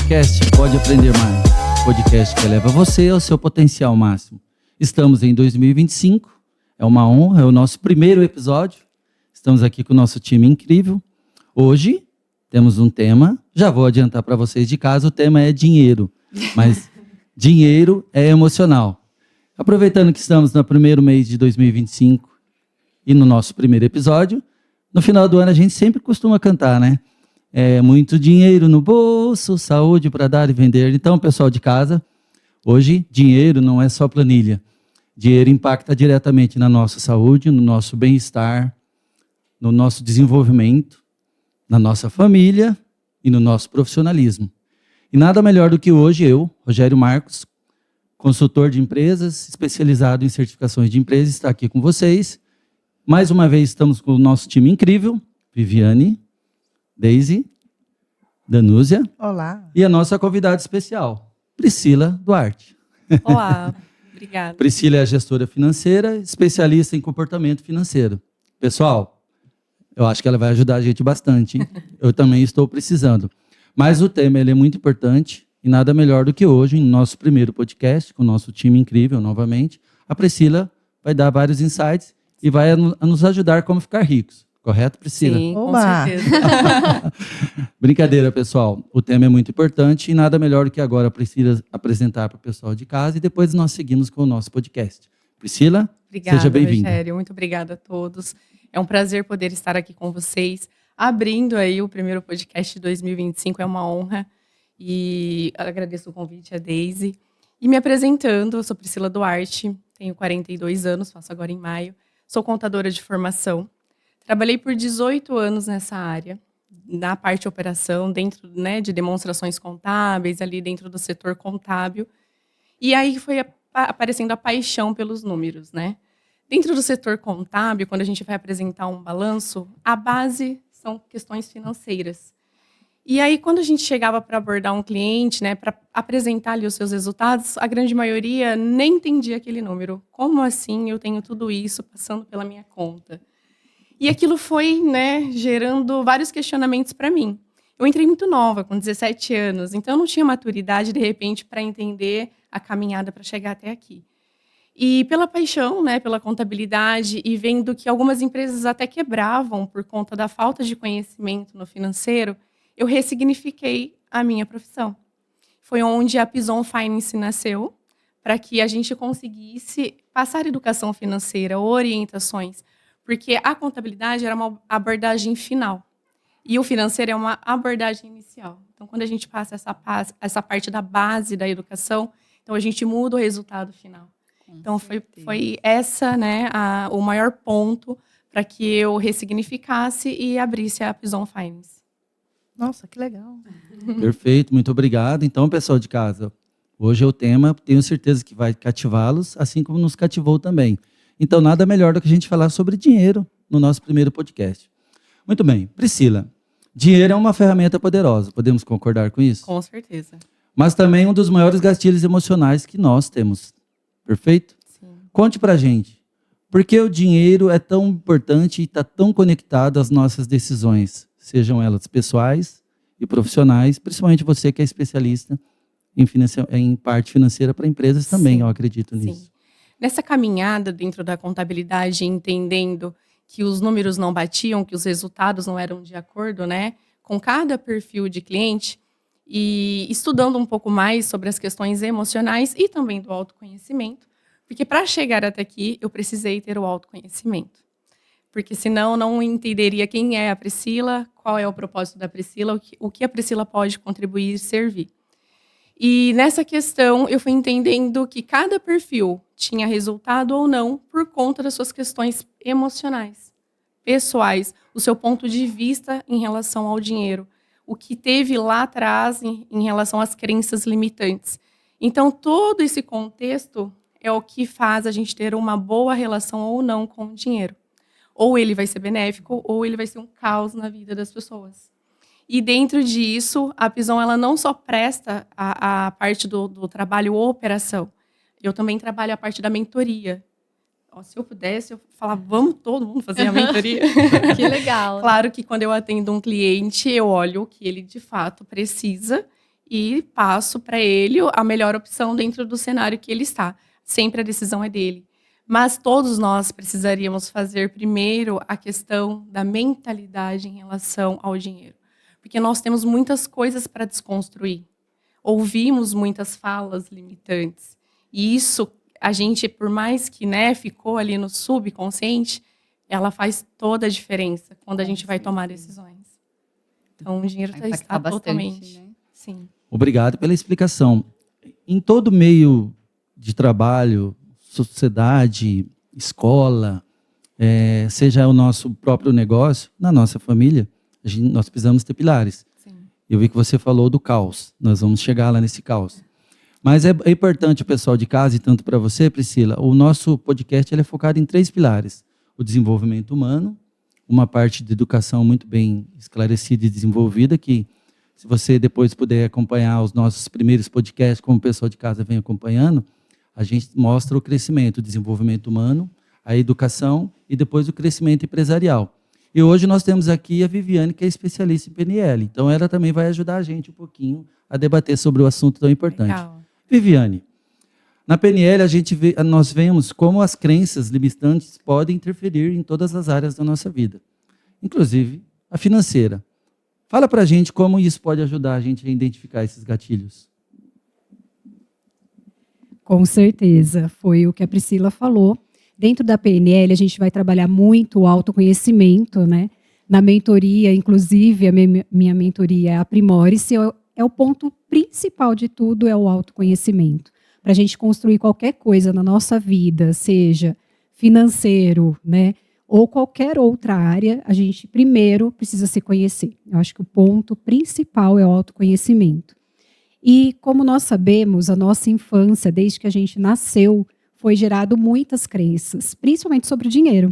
podcast Pode Aprender Mais. Podcast que eleva você ao seu potencial máximo. Estamos em 2025, é uma honra, é o nosso primeiro episódio. Estamos aqui com o nosso time incrível. Hoje temos um tema, já vou adiantar para vocês de casa, o tema é dinheiro. Mas dinheiro é emocional. Aproveitando que estamos no primeiro mês de 2025 e no nosso primeiro episódio, no final do ano a gente sempre costuma cantar, né? É muito dinheiro no bolso, saúde para dar e vender. Então, pessoal de casa, hoje dinheiro não é só planilha. Dinheiro impacta diretamente na nossa saúde, no nosso bem-estar, no nosso desenvolvimento, na nossa família e no nosso profissionalismo. E nada melhor do que hoje eu, Rogério Marcos, consultor de empresas, especializado em certificações de empresas, estar aqui com vocês. Mais uma vez estamos com o nosso time incrível, Viviane, Deise, Danúzia. Olá. E a nossa convidada especial, Priscila Duarte. Olá, obrigada. Priscila é a gestora financeira, especialista em comportamento financeiro. Pessoal, eu acho que ela vai ajudar a gente bastante, hein? Eu também estou precisando. Mas o tema ele é muito importante e nada melhor do que hoje, no nosso primeiro podcast, com o nosso time incrível novamente, a Priscila vai dar vários insights e vai nos ajudar como ficar ricos. Correto, Priscila? Sim, com Oba. certeza. Brincadeira, pessoal. O tema é muito importante e nada melhor do que agora a Priscila apresentar para o pessoal de casa e depois nós seguimos com o nosso podcast. Priscila, Obrigada, seja bem-vinda. Rogério. Muito obrigada a todos. É um prazer poder estar aqui com vocês, abrindo aí o primeiro podcast de 2025. É uma honra e agradeço o convite a Deise. E me apresentando, eu sou Priscila Duarte, tenho 42 anos, faço agora em maio. Sou contadora de formação. Trabalhei por 18 anos nessa área, na parte de operação, dentro, né, de demonstrações contábeis, ali dentro do setor contábil. E aí foi aparecendo a paixão pelos números, né? Dentro do setor contábil, quando a gente vai apresentar um balanço, a base são questões financeiras. E aí, quando a gente chegava para abordar um cliente, né, para apresentar ali os seus resultados, a grande maioria nem entendia aquele número. Como assim eu tenho tudo isso passando pela minha conta? E aquilo foi, né, gerando vários questionamentos para mim. Eu entrei muito nova, com 17 anos, então eu não tinha maturidade, de repente, para entender a caminhada para chegar até aqui. E pela paixão, né, pela contabilidade, e vendo que algumas empresas até quebravam por conta da falta de conhecimento no financeiro, eu ressignifiquei a minha profissão. Foi onde a Pison Finance nasceu, para que a gente conseguisse passar educação financeira, orientações, porque a contabilidade era uma abordagem final e o financeiro é uma abordagem inicial. Então, quando a gente passa essa parte da base da educação, então a gente muda o resultado final. Então, foi essa, né, o maior ponto para que eu ressignificasse e abrisse a Pison Finance. Nossa, que legal. Perfeito, muito obrigado. Então, pessoal de casa, hoje é o tema, tenho certeza que vai cativá-los, assim como nos cativou também. Então, nada melhor do que a gente falar sobre dinheiro no nosso primeiro podcast. Muito bem. Priscila, dinheiro é uma ferramenta poderosa, podemos concordar com isso? Com certeza. Mas também um dos maiores gatilhos emocionais que nós temos. Perfeito? Sim. Conte pra gente, por que o dinheiro é tão importante e está tão conectado às nossas decisões, sejam elas pessoais e profissionais, principalmente você que é especialista em parte financeira para empresas também, Sim. eu acredito nisso. Sim. Nessa caminhada dentro da contabilidade, entendendo que os números não batiam, que os resultados não eram de acordo, né, com cada perfil de cliente, e estudando um pouco mais sobre as questões emocionais e também do autoconhecimento, porque para chegar até aqui eu precisei ter o autoconhecimento, porque senão eu não entenderia quem é a Priscila, qual é o propósito da Priscila, o que a Priscila pode contribuir e servir. E nessa questão, eu fui entendendo que cada perfil tinha resultado ou não por conta das suas questões emocionais, pessoais, o seu ponto de vista em relação ao dinheiro, o que teve lá atrás em relação às crenças limitantes. Então, todo esse contexto é o que faz a gente ter uma boa relação ou não com o dinheiro. Ou ele vai ser benéfico, ou ele vai ser um caos na vida das pessoas. E dentro disso, a Pison ela não só presta a parte do trabalho ou operação, eu também trabalho a parte da mentoria. Se eu pudesse, eu falava, vamos todo mundo fazer a mentoria. Que legal. Claro que quando eu atendo um cliente, eu olho o que ele de fato precisa e passo para ele a melhor opção dentro do cenário que ele está. Sempre a decisão é dele. Mas todos nós precisaríamos fazer primeiro a questão da mentalidade em relação ao dinheiro. Porque nós temos muitas coisas para desconstruir. Ouvimos muitas falas limitantes. E isso, a gente, por mais que ficou ali no subconsciente, ela faz toda a diferença quando a gente vai tomar decisões. Então, o dinheiro está totalmente... Né? Sim. Obrigado pela explicação. Em todo meio de trabalho, sociedade, escola, seja o nosso próprio negócio, na nossa família, nós precisamos ter pilares. Sim. Eu vi que você falou do caos. Nós vamos chegar lá nesse caos. Mas é importante o pessoal de casa, e tanto para você, Priscila, o nosso podcast ele é focado em 3 pilares. O desenvolvimento humano, uma parte de educação muito bem esclarecida e desenvolvida, que se você depois puder acompanhar os nossos primeiros podcasts, como o pessoal de casa vem acompanhando, a gente mostra o crescimento, o desenvolvimento humano, a educação e depois o crescimento empresarial. E hoje nós temos aqui a Viviane, que é especialista em PNL. Então, ela também vai ajudar a gente um pouquinho a debater sobre o assunto tão importante. Legal. Viviane, na PNL nós vemos como as crenças limitantes podem interferir em todas as áreas da nossa vida, inclusive a financeira. Fala para a gente como isso pode ajudar a gente a identificar esses gatilhos. Com certeza, foi o que a Priscila falou. Dentro da PNL, a gente vai trabalhar muito o autoconhecimento, né? Na mentoria, inclusive, a minha mentoria é Aprimore-se, é o ponto principal de tudo, é o autoconhecimento. Para a gente construir qualquer coisa na nossa vida, seja financeiro, né? Ou qualquer outra área, a gente primeiro precisa se conhecer. Eu acho que o ponto principal é o autoconhecimento. E como nós sabemos, a nossa infância, desde que a gente nasceu, foi gerado muitas crenças, principalmente sobre o dinheiro.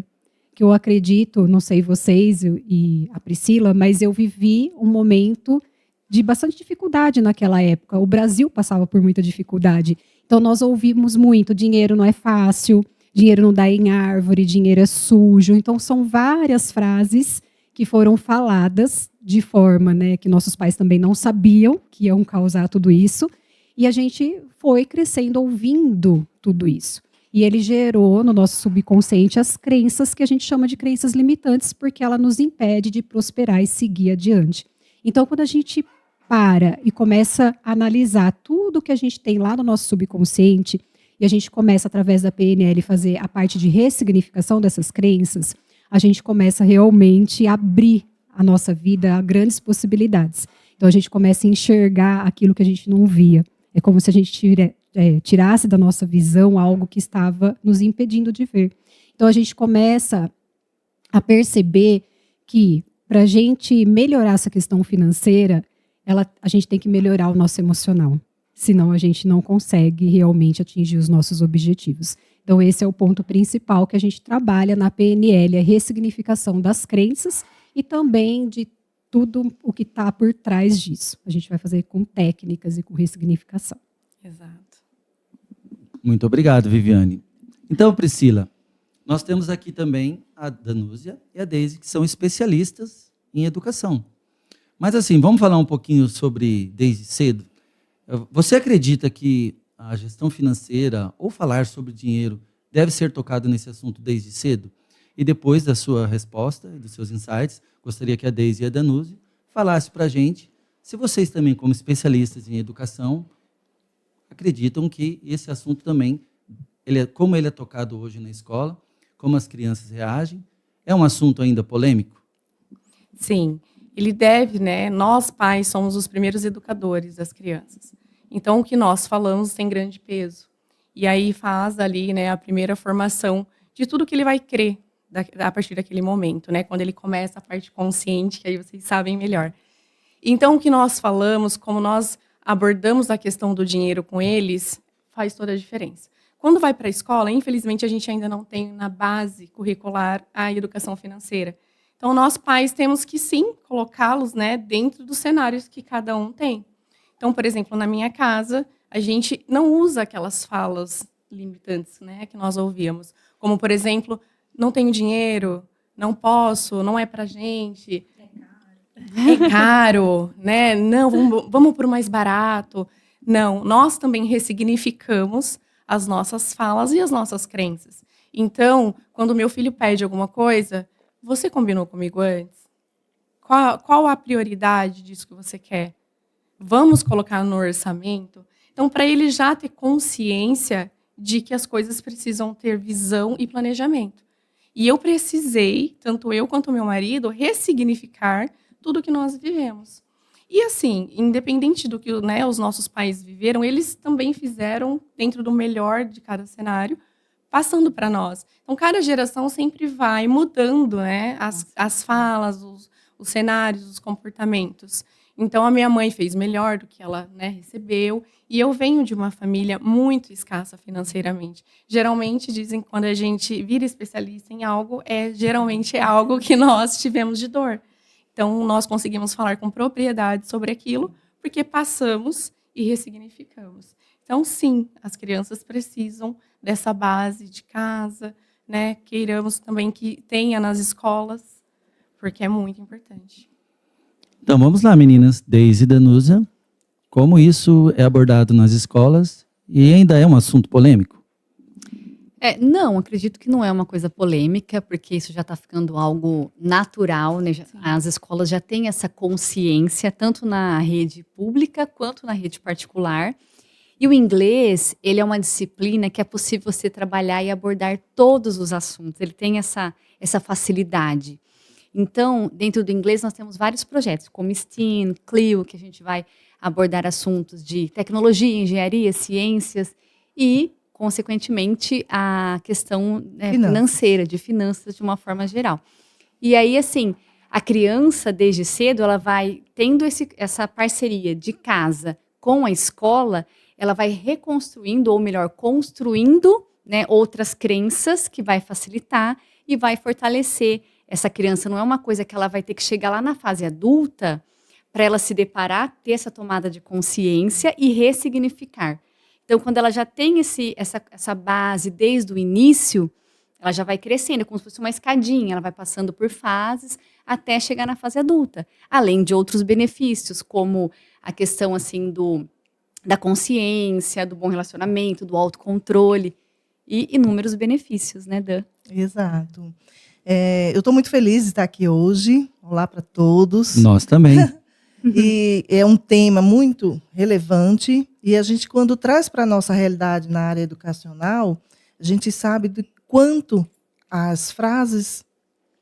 Que eu acredito, não sei vocês e a Priscila, mas eu vivi um momento de bastante dificuldade naquela época. O Brasil passava por muita dificuldade. Então nós ouvimos muito, dinheiro não é fácil, dinheiro não dá em árvore, dinheiro é sujo. Então são várias frases que foram faladas de forma, né, que nossos pais também não sabiam que iam causar tudo isso. E a gente foi crescendo ouvindo tudo isso. E ele gerou no nosso subconsciente as crenças que a gente chama de crenças limitantes, porque ela nos impede de prosperar e seguir adiante. Então, quando a gente para e começa a analisar tudo que a gente tem lá no nosso subconsciente, e a gente começa, através da PNL, fazer a parte de ressignificação dessas crenças, a gente começa realmente a abrir a nossa vida a grandes possibilidades. Então, a gente começa a enxergar aquilo que a gente não via. É como se a gente tirasse da nossa visão algo que estava nos impedindo de ver. Então, a gente começa a perceber que, para a gente melhorar essa questão financeira, a gente tem que melhorar o nosso emocional. Senão, a gente não consegue realmente atingir os nossos objetivos. Então, esse é o ponto principal que a gente trabalha na PNL, a ressignificação das crenças e também de tudo o que está por trás disso. A gente vai fazer com técnicas e com ressignificação. Exato. Muito obrigado, Viviane. Então, Priscila, nós temos aqui também a Danúzia e a Deise, que são especialistas em educação. Mas assim, vamos falar um pouquinho sobre desde cedo? Você acredita que a gestão financeira ou falar sobre dinheiro deve ser tocado nesse assunto desde cedo? E depois da sua resposta, dos seus insights, gostaria que a Deise e a Danúzia falassem para a gente se vocês também, como especialistas em educação, acreditam que esse assunto também, como ele é tocado hoje na escola, como as crianças reagem, é um assunto ainda polêmico? Sim, ele deve, né? Nós, pais, somos os primeiros educadores das crianças. Então, o que nós falamos tem grande peso. E aí faz ali, né, a primeira formação de tudo que ele vai crer a partir daquele momento, né? Quando ele começa a parte consciente, que aí vocês sabem melhor. Então, o que nós falamos, como nós abordamos a questão do dinheiro com eles, faz toda a diferença. Quando vai para a escola, infelizmente, a gente ainda não tem na base curricular a educação financeira. Então, nós pais temos que, sim, colocá-los, né, dentro dos cenários que cada um tem. Então, por exemplo, na minha casa, a gente não usa aquelas falas limitantes, né, que nós ouvíamos. Como, por exemplo, não tenho dinheiro, não posso, não é pra gente. é caro, né? Não, vamos por mais barato. Não, nós também ressignificamos as nossas falas e as nossas crenças. Então, quando meu filho pede alguma coisa, você combinou comigo antes? Qual a prioridade disso que você quer? Vamos colocar no orçamento? Então, para ele já ter consciência de que as coisas precisam ter visão e planejamento. E eu precisei, tanto eu quanto meu marido, ressignificar tudo que nós vivemos. E assim, independente do que, né, os nossos pais viveram, eles também fizeram dentro do melhor de cada cenário, passando para nós. Então, cada geração sempre vai mudando, né, as falas, os cenários, os comportamentos. Então, a minha mãe fez melhor do que ela, né, recebeu. E eu venho de uma família muito escassa financeiramente. Geralmente, dizem que quando a gente vira especialista em algo, geralmente é algo que nós tivemos de dor. Então, nós conseguimos falar com propriedade sobre aquilo, porque passamos e ressignificamos. Então, sim, as crianças precisam dessa base de casa, né? Queiramos também que tenha nas escolas, porque é muito importante. Então vamos lá, meninas. Deise e Danusa, como isso é abordado nas escolas e ainda é um assunto polêmico? Não, acredito que não é uma coisa polêmica, porque isso já está ficando algo natural, né? As escolas já têm essa consciência, tanto na rede pública quanto na rede particular. E o inglês, ele é uma disciplina que é possível você trabalhar e abordar todos os assuntos. Ele tem essa facilidade. Então, dentro do inglês, nós temos vários projetos, como STEAM, CLIO, que a gente vai abordar assuntos de tecnologia, engenharia, ciências e, consequentemente, a questão financeira, de finanças de uma forma geral. E aí, assim, a criança, desde cedo, ela vai tendo essa parceria de casa com a escola, ela vai reconstruindo, ou melhor, construindo, né, outras crenças que vai facilitar e vai fortalecer. Essa criança não é uma coisa que ela vai ter que chegar lá na fase adulta para ela se deparar, ter essa tomada de consciência e ressignificar. Então, quando ela já tem essa base desde o início, ela já vai crescendo, é como se fosse uma escadinha, ela vai passando por fases até chegar na fase adulta. Além de outros benefícios, como a questão assim, da consciência, do bom relacionamento, do autocontrole e inúmeros benefícios, né, Dan? Exato. Eu estou muito feliz de estar aqui hoje. Olá para todos. Nós também. E é um tema muito relevante. E a gente, quando traz para a nossa realidade na área educacional, a gente sabe de quanto as frases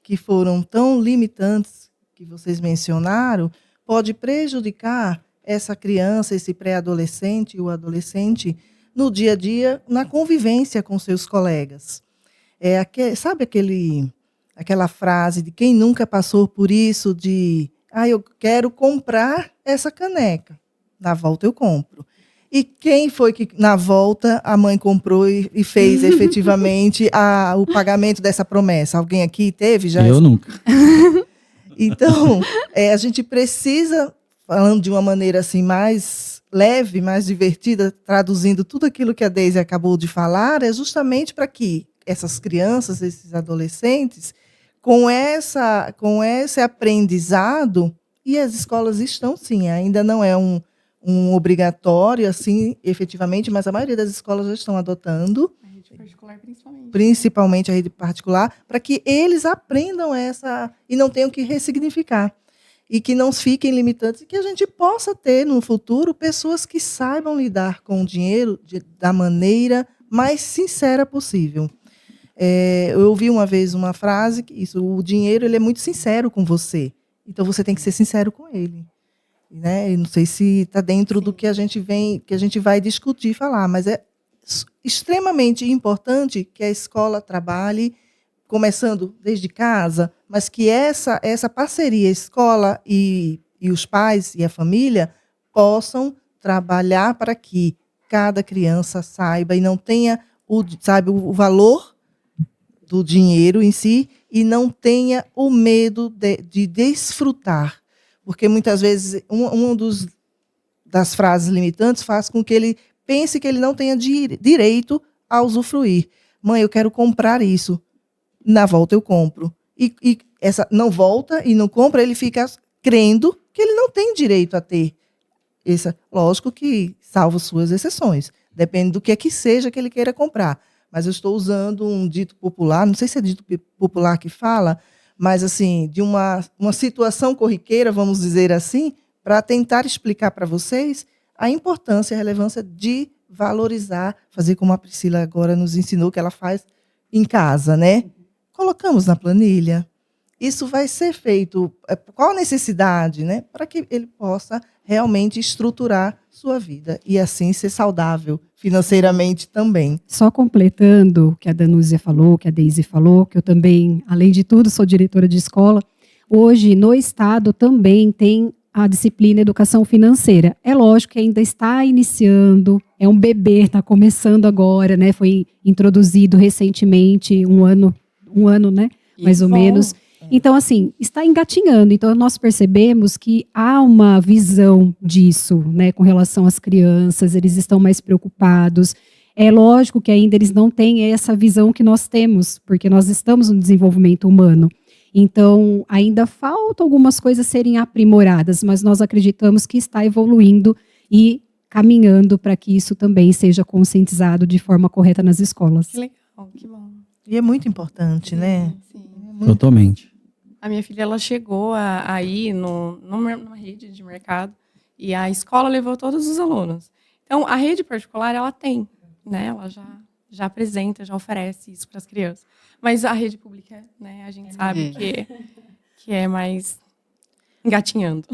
que foram tão limitantes, que vocês mencionaram, pode prejudicar essa criança, esse pré-adolescente, o adolescente, no dia a dia, na convivência com seus colegas. Sabe aquela frase de quem nunca passou por isso, de eu quero comprar essa caneca, na volta eu compro. E quem foi que, na volta, a mãe comprou e fez efetivamente o pagamento dessa promessa? Alguém aqui teve já? Eu nunca. Então, a gente precisa, falando de uma maneira assim mais leve, mais divertida, traduzindo tudo aquilo que a Deise acabou de falar, é justamente para que essas crianças, esses adolescentes, com esse aprendizado, e as escolas estão sim, ainda não é um obrigatório, assim, efetivamente, mas a maioria das escolas já estão adotando. A rede particular, principalmente. Principalmente a rede particular, para que eles aprendam e não tenham que ressignificar. E que não fiquem limitantes, e que a gente possa ter, no futuro, pessoas que saibam lidar com o dinheiro da maneira mais sincera possível. Eu ouvi uma vez uma frase, que o dinheiro ele é muito sincero com você, então você tem que ser sincero com ele. Né? Eu não sei se está dentro do que a gente vai discutir e falar, mas é extremamente importante que a escola trabalhe, começando desde casa, mas que essa parceria, escola e os pais e a família, possam trabalhar para que cada criança saiba e não tenha o valor do dinheiro em si e não tenha o medo de desfrutar. Porque muitas vezes das frases limitantes faz com que ele pense que ele não tenha direito a usufruir. Mãe, eu quero comprar isso. Na volta eu compro. E essa não volta e não compra, ele fica crendo que ele não tem direito a ter. Lógico que, salvo suas exceções, depende do que é que seja que ele queira comprar. Mas eu estou usando um dito popular, não sei se é dito popular que fala, mas assim, de uma situação corriqueira, vamos dizer assim, para tentar explicar para vocês a importância e a relevância de valorizar, fazer como a Priscila agora nos ensinou que ela faz em casa, né? Colocamos na planilha. Isso vai ser feito, qual a necessidade, né? Para que ele possa realmente estruturar sua vida e assim ser saudável financeiramente também. Só completando o que a Danúzia falou, que a Deise falou, que eu também, além de tudo, sou diretora de escola. Hoje, no Estado, também tem a disciplina Educação Financeira. É lógico que ainda está iniciando, é um bebê, está começando agora, né? Foi introduzido recentemente, um ano, né? Mais ou menos. Então, assim, está engatinhando. Então, nós percebemos que há uma visão disso, né, com relação às crianças, eles estão mais preocupados. É lógico que ainda eles não têm essa visão que nós temos, porque nós estamos no desenvolvimento humano. Então, ainda falta algumas coisas serem aprimoradas, mas nós acreditamos que está evoluindo e caminhando para que isso também seja conscientizado de forma correta nas escolas. Que legal, que bom. E é muito importante, né? Sim. Totalmente. A minha filha, ela chegou a ir numa rede de mercado e a escola levou todos os alunos. Então, a rede particular, ela tem, né? Ela já apresenta, já oferece isso para as crianças. Mas a rede pública, né? A gente sabe que é mais engatinhando.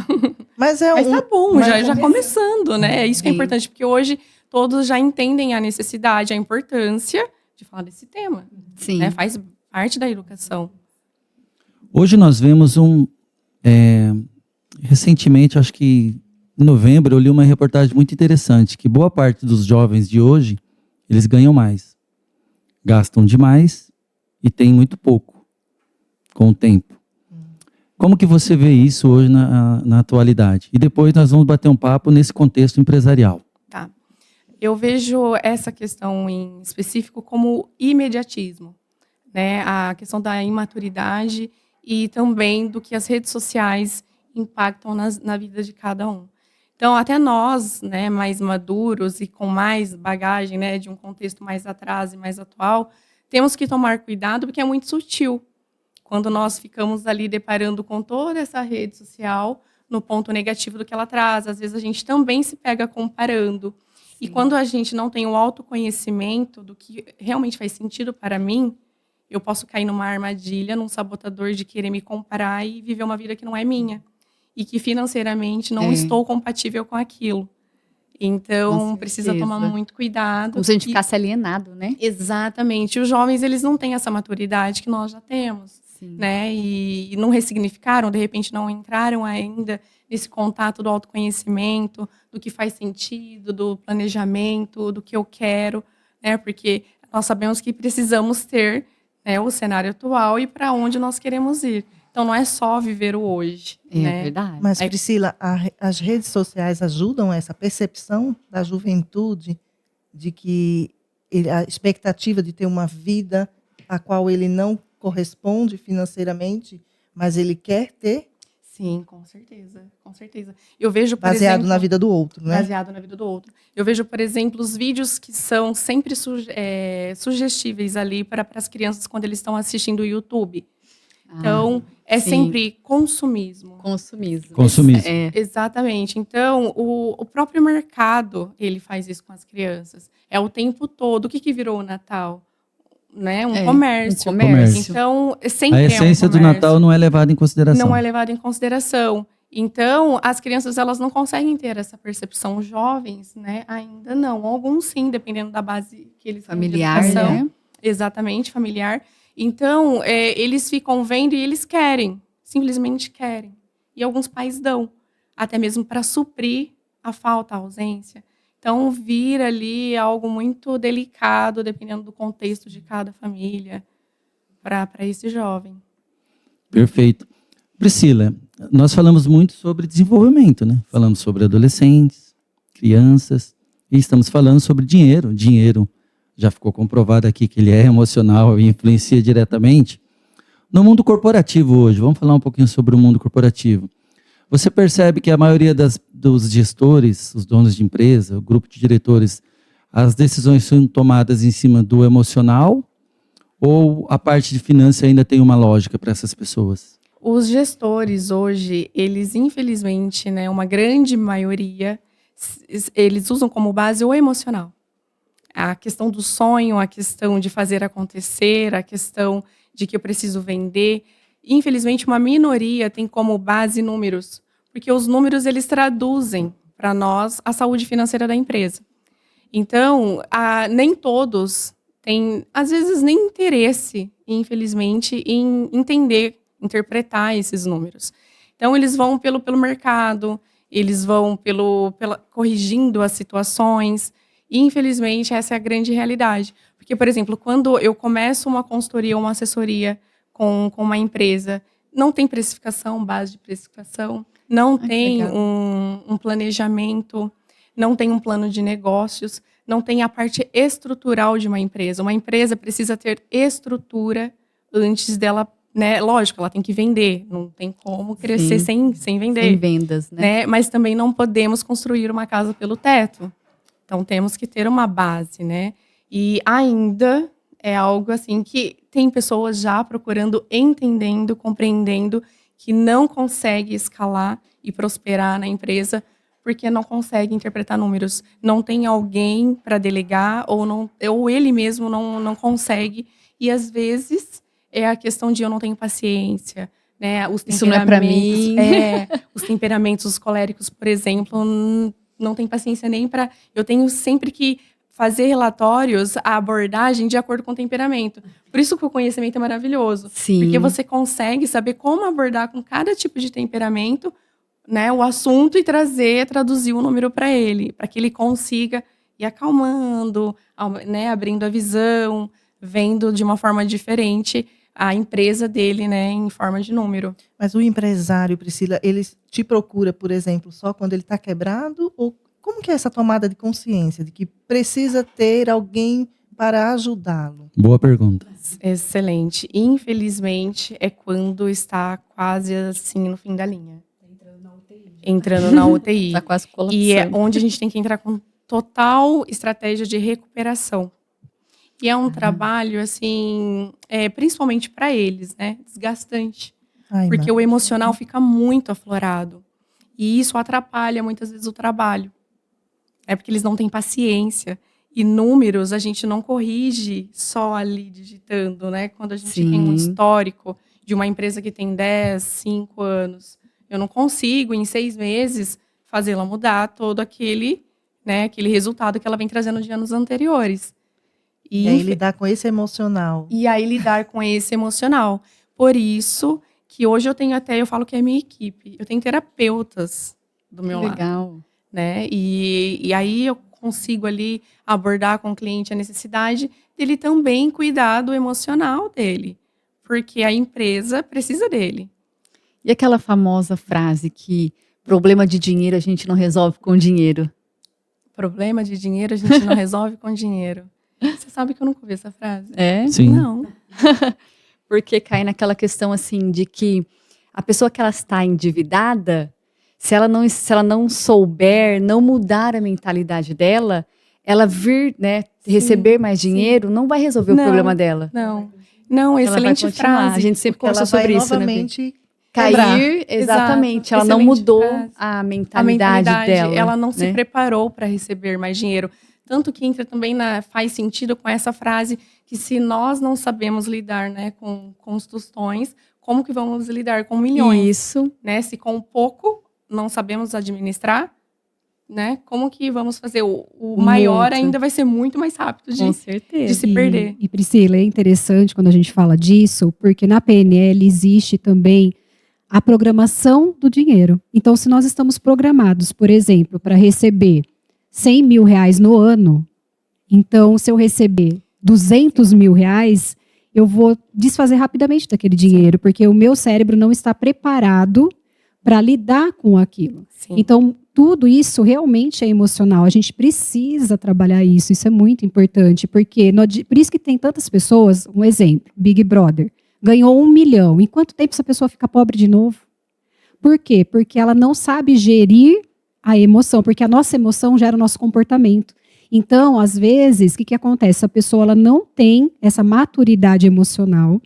Mas tá bom, mas já começando, né? É isso que é importante, porque hoje todos já entendem a necessidade, a importância de falar desse tema. Sim. Né? Faz parte da educação. Hoje nós vemos recentemente, acho que em novembro, eu li uma reportagem muito interessante, que boa parte dos jovens de hoje, eles ganham mais, gastam demais e têm muito pouco com o tempo. Como que você vê isso hoje na atualidade? E depois nós vamos bater um papo nesse contexto empresarial. Tá. Eu vejo essa questão em específico como imediatismo, né? A questão da imaturidade e também do que as redes sociais impactam na vida de cada um. Então, até nós, né, mais maduros e com mais bagagem, né, de um contexto mais atrás e mais atual, temos que tomar cuidado porque é muito sutil. Quando nós ficamos ali deparando com toda essa rede social no ponto negativo do que ela traz, às vezes a gente também se pega comparando. Sim. E quando a gente não tem o autoconhecimento do que realmente faz sentido para mim, eu posso cair numa armadilha, num sabotador de querer me comparar e viver uma vida que não é minha. E que financeiramente não estou compatível com aquilo. Então, precisa tomar muito cuidado. Como se a gente ficasse alienado, né? Exatamente. Os jovens, eles não têm essa maturidade que nós já temos. Sim. Né? E não ressignificaram, de repente não entraram ainda nesse contato do autoconhecimento, do que faz sentido, do planejamento, do que eu quero. Né? Porque nós sabemos que precisamos ter, né, o cenário atual e para onde nós queremos ir. Então, não é só viver o hoje. É verdade. Mas, Priscila, as redes sociais ajudam essa percepção da juventude de que a expectativa de ter uma vida a qual ele não corresponde financeiramente, mas ele quer ter? Sim, com certeza, com certeza. Eu vejo, por baseado exemplo, na vida do outro, né? Baseado na vida do outro. Eu vejo, por exemplo, os vídeos que são sempre sugestíveis ali para as crianças quando eles estão assistindo o YouTube. Então, sim, sempre consumismo. Consumismo. Exatamente. Então, o próprio mercado, ele faz isso com as crianças. É o tempo todo. O que virou o Natal? Né? Um comércio. Então, sempre a essência do Natal não é levada em consideração. Não é levada em consideração. Então, as crianças, elas não conseguem ter essa percepção. Os jovens, né, ainda não. Alguns sim, dependendo da base que eles familiar, têm de educação. Né? Exatamente, familiar. Então, eles ficam vendo e eles querem. Simplesmente querem. E alguns pais dão. Até mesmo para suprir a falta, a ausência. Então, vir ali algo muito delicado, dependendo do contexto de cada família, para esse jovem. Perfeito. Priscila, nós falamos muito sobre desenvolvimento, né? Falamos sobre adolescentes, crianças, e estamos falando sobre dinheiro. Dinheiro, já ficou comprovado aqui que ele é emocional e influencia diretamente. No mundo corporativo hoje, vamos falar um pouquinho sobre o mundo corporativo. Você percebe que a maioria dos gestores, os donos de empresa, o grupo de diretores, as decisões são tomadas em cima do emocional ou a parte de finanças ainda tem uma lógica para essas pessoas? Os gestores hoje, eles infelizmente, né, uma grande maioria, eles usam como base o emocional. A questão do sonho, a questão de fazer acontecer, a questão de que eu preciso vender. Infelizmente, uma minoria tem como base números, porque os números eles traduzem para nós a saúde financeira da empresa. Então, nem todos têm, às vezes, nem interesse, infelizmente, em entender, interpretar esses números. Então, eles vão pelo mercado, eles vão corrigindo as situações. E, infelizmente, essa é a grande realidade. Porque, por exemplo, quando eu começo uma consultoria ou uma assessoria com uma empresa, não tem precificação, base de precificação, não tem um planejamento, não tem um plano de negócios, não tem a parte estrutural de uma empresa. Uma empresa precisa ter estrutura antes dela, né? Lógico, ela tem que vender, não tem como crescer sem vender. Sem vendas, né? Mas também não podemos construir uma casa pelo teto. Então, temos que ter uma base, né? E ainda é algo assim que tem pessoas já procurando, entendendo, compreendendo que não consegue escalar e prosperar na empresa porque não consegue interpretar números. Não tem alguém para delegar ou ele mesmo não consegue. E, às vezes, é a questão de eu não tenho paciência, né? Isso não é para mim. Os temperamentos, os coléricos, por exemplo, não tem paciência nem para... Eu tenho sempre que fazer relatórios, a abordagem de acordo com o temperamento. Por isso que o conhecimento é maravilhoso. Sim. Porque você consegue saber como abordar com cada tipo de temperamento, né, o assunto e traduzir o número para ele, para que ele consiga ir acalmando, né, abrindo a visão, vendo de uma forma diferente a empresa dele, né, em forma de número. Mas o empresário, Priscila, ele te procura, por exemplo, só quando ele está quebrado? Ou como que é essa tomada de consciência de que precisa ter alguém para ajudá-lo? Boa pergunta. Excelente. Infelizmente, é quando está quase assim no fim da linha. Entrando na UTI. Está quase colapsando. E é onde a gente tem que entrar com total estratégia de recuperação. E é um trabalho, assim, principalmente para eles, né? Desgastante. Porque o emocional fica muito aflorado. E isso atrapalha muitas vezes o trabalho. É porque eles não têm paciência. E números a gente não corrige só ali digitando, né? Quando a gente tem um histórico de uma empresa que tem 10, 5 anos, eu não consigo, em 6 meses, fazê-la mudar todo aquele resultado que ela vem trazendo de anos anteriores. E aí lidar com esse emocional. E aí lidar com esse emocional. Por isso que hoje eu falo que é a minha equipe. Eu tenho terapeutas do meu lado. Legal. Né? E aí eu consigo ali abordar com o cliente a necessidade dele também cuidar do emocional dele. Porque a empresa precisa dele. E aquela famosa frase que problema de dinheiro a gente não resolve com dinheiro? Problema de dinheiro a gente não resolve com dinheiro. Você sabe que eu nunca ouvi essa frase? É? Sim. Não. Porque cai naquela questão assim de que a pessoa que ela está endividada, se ela não souber, não mudar a mentalidade dela, ela vir, né, receber mais dinheiro, não vai resolver o problema dela. Não, excelente ela vai continuar. frase. A gente sempre conversa sobre isso, novamente, né? Cair, exatamente. Exato, Ela não mudou frase. a mentalidade dela. Ela não né? se preparou para receber mais dinheiro. Tanto que entra também faz sentido com essa frase que se nós não sabemos lidar, né, com os tostões, como que vamos lidar com milhões? Isso. Né? Se com pouco não sabemos administrar, né? Como que vamos fazer? O maior ainda vai ser muito mais rápido Com certeza. de se perder. E Priscila, é interessante quando a gente fala disso, porque na PNL existe também a programação do dinheiro. Então, se nós estamos programados, por exemplo, para receber 100 mil reais no ano, então, se eu receber 200 mil reais, eu vou desfazer rapidamente daquele dinheiro, porque o meu cérebro não está preparado para lidar com aquilo. Sim. Então, tudo isso realmente é emocional. A gente precisa trabalhar isso. Isso é muito importante, porque por isso que tem tantas pessoas, um exemplo, Big Brother, ganhou 1 milhão. Em quanto tempo essa pessoa fica pobre de novo? Por quê? Porque ela não sabe gerir a emoção, porque a nossa emoção gera o nosso comportamento. Então, às vezes, o que acontece? A pessoa ela não tem essa maturidade emocional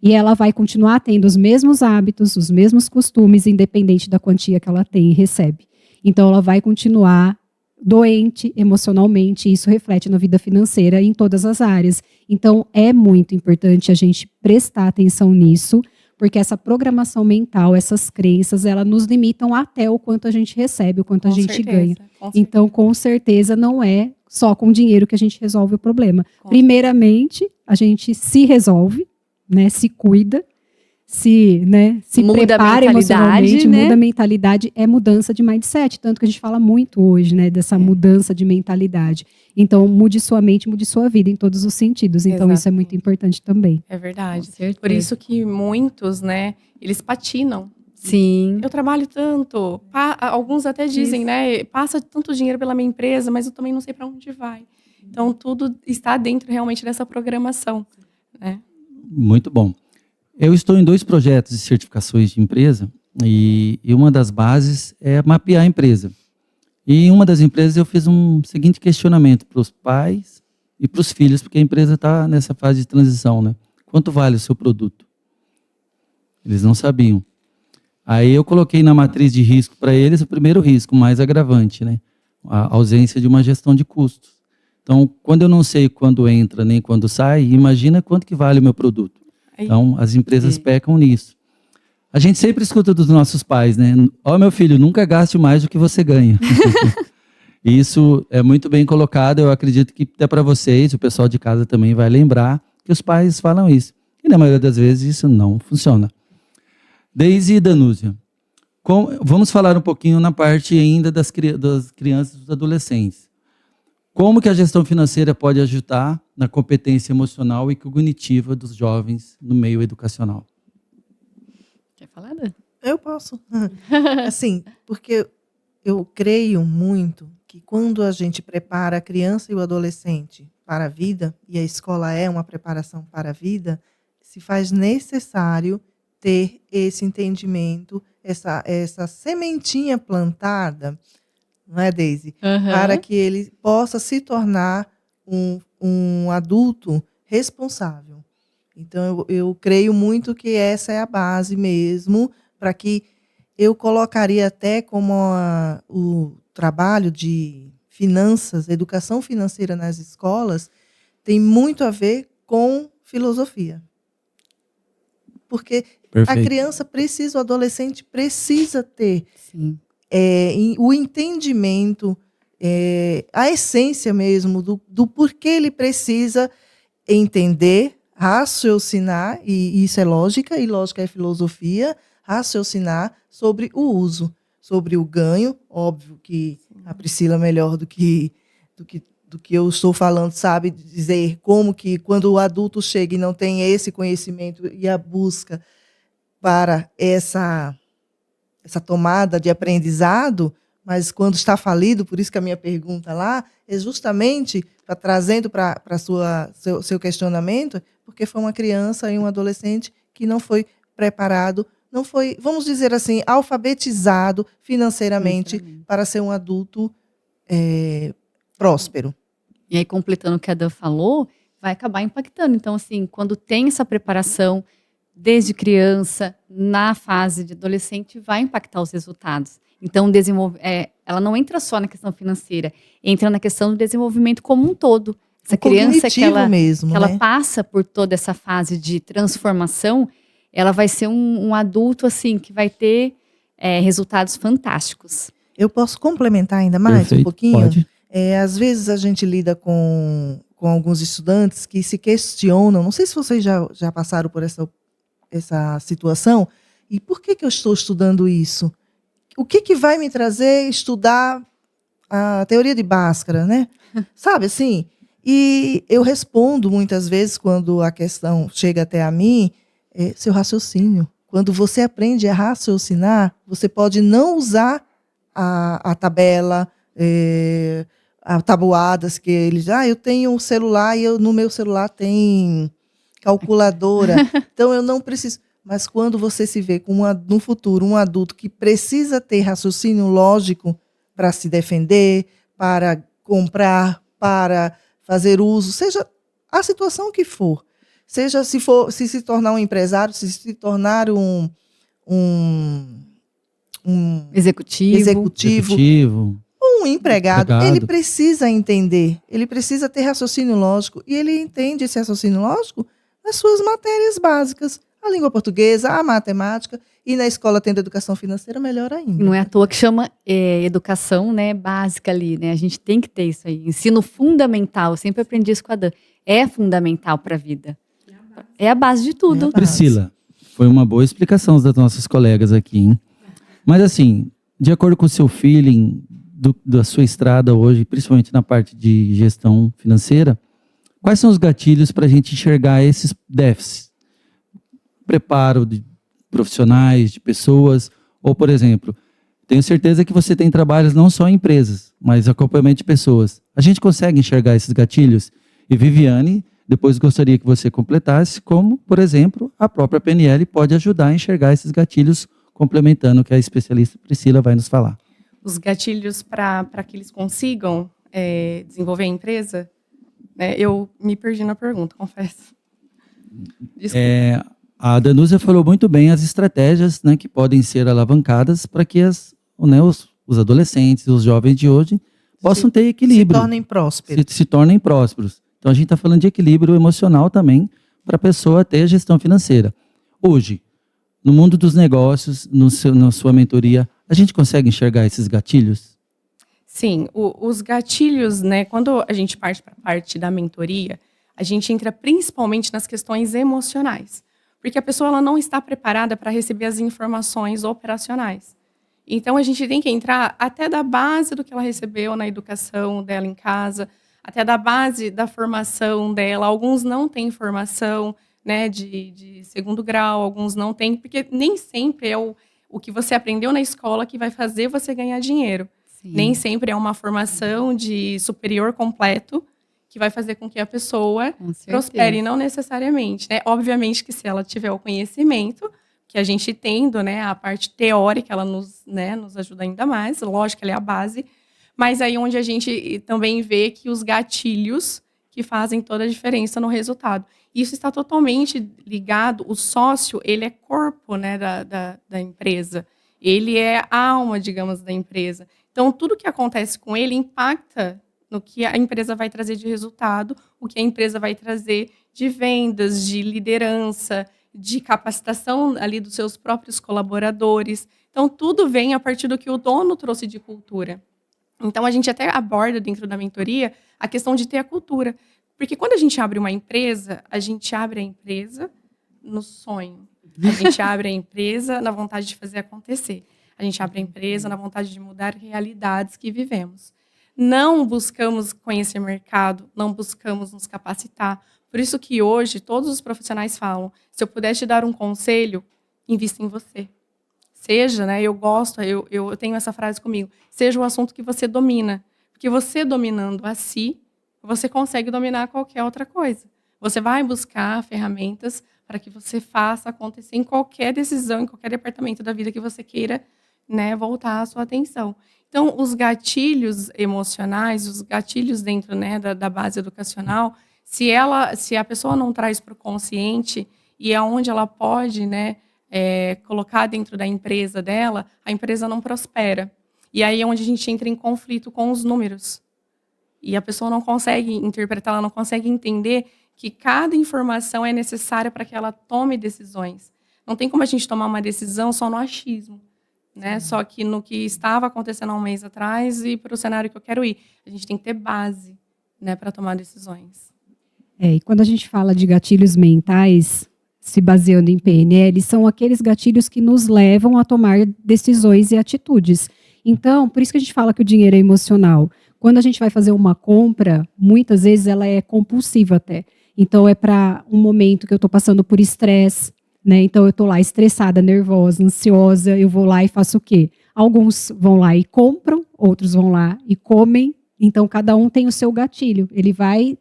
e ela vai continuar tendo os mesmos hábitos, os mesmos costumes, independente da quantia que ela tem e recebe. Então, ela vai continuar doente emocionalmente, e isso reflete na vida financeira em todas as áreas. Então, é muito importante a gente prestar atenção nisso, porque essa programação mental, essas crenças, elas nos limitam até o quanto a gente recebe, o quanto a gente ganha. Então, com certeza, não é só com dinheiro que a gente resolve o problema. Primeiramente, a gente se resolve, né, se cuida, se Muda a prepara mentalidade, emocionalmente, né? muda a mentalidade, é mudança de mindset, tanto que a gente fala muito hoje, né, dessa mudança de mentalidade. Então, mude sua mente, mude sua vida em todos os sentidos. Então, isso é muito importante também. É verdade. Com certeza. Por isso que muitos, né, eles patinam. Sim. Eu trabalho tanto. Alguns até dizem, né, passa tanto dinheiro pela minha empresa, mas eu também não sei para onde vai. Então, tudo está dentro realmente dessa programação, né? Muito bom. Eu estou em 2 projetos de certificações de empresa e uma das bases é mapear a empresa. E em uma das empresas eu fiz um seguinte questionamento para os pais e para os filhos, porque a empresa está nessa fase de transição, né? Quanto vale o seu produto? Eles não sabiam. Aí eu coloquei na matriz de risco para eles o primeiro risco, mais agravante, né? A ausência de uma gestão de custos. Então, quando eu não sei quando entra nem quando sai, imagina quanto que vale o meu produto. Então, as empresas pecam nisso. A gente sempre escuta dos nossos pais, né? Ó, meu filho, nunca gaste mais do que você ganha. Isso é muito bem colocado. Eu acredito que até para vocês, o pessoal de casa também vai lembrar que os pais falam isso. E na maioria das vezes isso não funciona. Deise e Danúzia, vamos falar um pouquinho na parte ainda das crianças e dos adolescentes. Como que a gestão financeira pode ajudar na competência emocional e cognitiva dos jovens no meio educacional? Quer falar, Dan? Eu posso. Assim, porque eu creio muito que quando a gente prepara a criança e o adolescente para a vida, e a escola é uma preparação para a vida, se faz necessário ter esse entendimento, essa sementinha plantada, não é, Deise? Para que ele possa se tornar um adulto responsável. Então, eu creio muito que essa é a base mesmo, para que eu colocaria até como o trabalho de finanças, educação financeira nas escolas, tem muito a ver com filosofia. Porque Perfeito. a criança precisa, o adolescente precisa ter Sim. o entendimento, a essência mesmo do porquê ele precisa entender, raciocinar, e isso é lógica, e lógica é filosofia, raciocinar sobre o uso, sobre o ganho. Óbvio que a Priscila, melhor do que eu estou falando, sabe dizer como que quando o adulto chega e não tem esse conhecimento e a busca para essa tomada de aprendizado, mas quando está falido, por isso que a minha pergunta lá é justamente trazendo para seu questionamento, porque foi uma criança e um adolescente que não foi preparado, não foi, vamos dizer assim, alfabetizado financeiramente para ser um adulto próspero. E aí, completando o que a Dan falou, vai acabar impactando. Então, assim, quando tem essa preparação desde criança, na fase de adolescente, vai impactar os resultados. Então, ela não entra só na questão financeira, entra na questão do desenvolvimento como um todo. Essa criança que ela passa por toda essa fase de transformação, ela vai ser um adulto assim que vai ter resultados fantásticos. Eu posso complementar ainda mais Perfeito, um pouquinho? pode. Às vezes a gente lida com alguns estudantes que se questionam, não sei se vocês já passaram por essa situação, e por que eu estou estudando isso? O que vai me trazer estudar a teoria de Bhaskara, né? Sabe assim? E eu respondo muitas vezes, quando a questão chega até a mim, seu raciocínio. Quando você aprende a raciocinar, você pode não usar a tabela, a tabuadas que eles... eu tenho um celular e no meu celular tem calculadora, então eu não preciso... Mas quando você se vê no futuro um adulto que precisa ter raciocínio lógico para se defender, para comprar, para fazer uso, seja a situação que for, seja se tornar um empresário, se tornar um executivo, um empregado, ele precisa entender, ele precisa ter raciocínio lógico, e ele entende esse raciocínio lógico nas suas matérias básicas, a língua portuguesa, a matemática, e na escola tendo educação financeira, melhor ainda. Não é à toa que chama educação, né, básica ali, né? A gente tem que ter isso aí. Ensino fundamental, eu sempre aprendi isso com a Dan. É fundamental para a vida. É a base de tudo. Priscila, foi uma boa explicação das nossas colegas aqui, hein? Mas assim, de acordo com o seu feeling da sua estrada hoje, principalmente na parte de gestão financeira, quais são os gatilhos para a gente enxergar esses déficits? Preparo de profissionais, de pessoas, ou, por exemplo, tenho certeza que você tem trabalhos não só em empresas, mas acompanhamento de pessoas. A gente consegue enxergar esses gatilhos? E Viviane, depois gostaria que você completasse como, por exemplo, a própria PNL pode ajudar a enxergar esses gatilhos, complementando o que a especialista Priscila vai nos falar. Os gatilhos para que eles consigam desenvolver a empresa, né? Eu me perdi na pergunta, confesso. Desculpa. A Danúzia falou muito bem as estratégias, né, que podem ser alavancadas para que os adolescentes, os jovens de hoje possam ter equilíbrio. Se tornem prósperos. Então a gente está falando de equilíbrio emocional também para a pessoa ter gestão financeira. Hoje, no mundo dos negócios, na sua mentoria, a gente consegue enxergar esses gatilhos? Sim, os gatilhos, né, quando a gente parte para a parte da mentoria, a gente entra principalmente nas questões emocionais. Porque a pessoa ela não está preparada para receber as informações operacionais. Então, a gente tem que entrar até da base do que ela recebeu na educação dela em casa, até da base da formação dela. Alguns não têm formação, né, de segundo grau, alguns não têm, porque nem sempre é o que você aprendeu na escola que vai fazer você ganhar dinheiro. Sim. Nem sempre é uma formação de superior completo que vai fazer com que a pessoa prospere, não necessariamente, né? Obviamente que se ela tiver o conhecimento, que a gente tendo, né, a parte teórica, ela nos ajuda ainda mais, lógico que ela é a base, mas aí onde a gente também vê que os gatilhos que fazem toda a diferença no resultado. Isso está totalmente ligado, o sócio, ele é corpo, né, da empresa, ele é a alma, digamos, da empresa. Então, tudo que acontece com ele impacta no que a empresa vai trazer de resultado, o que a empresa vai trazer de vendas, de liderança, de capacitação ali dos seus próprios colaboradores. Então, tudo vem a partir do que o dono trouxe de cultura. Então, a gente até aborda dentro da mentoria a questão de ter a cultura. Porque quando a gente abre uma empresa, a gente abre a empresa no sonho. A gente abre a empresa na vontade de fazer acontecer. A gente abre a empresa na vontade de mudar realidades que vivemos. Não buscamos conhecer mercado, não buscamos nos capacitar. Por isso que hoje todos os profissionais falam, se eu puder te dar um conselho, invista em você. Seja, né, eu tenho essa frase comigo, seja o assunto que você domina. Porque você dominando a si, você consegue dominar qualquer outra coisa. Você vai buscar ferramentas para que você faça acontecer em qualquer decisão, em qualquer departamento da vida que você queira, né, voltar a sua atenção. Então, os gatilhos emocionais, os gatilhos dentro, né, da base educacional, se a pessoa não traz para o consciente e aonde ela pode, né, colocar dentro da empresa dela, a empresa não prospera. E aí é onde a gente entra em conflito com os números. E a pessoa não consegue interpretar, ela não consegue entender que cada informação é necessária para que ela tome decisões. Não tem como a gente tomar uma decisão só no achismo. Né? Só que no que estava acontecendo há um mês atrás e para o cenário que eu quero ir. A gente tem que ter base, né, para tomar decisões. E quando a gente fala de gatilhos mentais, se baseando em PNL, são aqueles gatilhos que nos levam a tomar decisões e atitudes. Então, por isso que a gente fala que o dinheiro é emocional. Quando a gente vai fazer uma compra, muitas vezes ela é compulsiva até. Então, é para um momento que eu estou passando por estresse, né? Então, eu estou lá estressada, nervosa, ansiosa, eu vou lá e faço o quê? Alguns vão lá e compram, outros vão lá e comem. Então, cada um tem o seu gatilho. Ele vai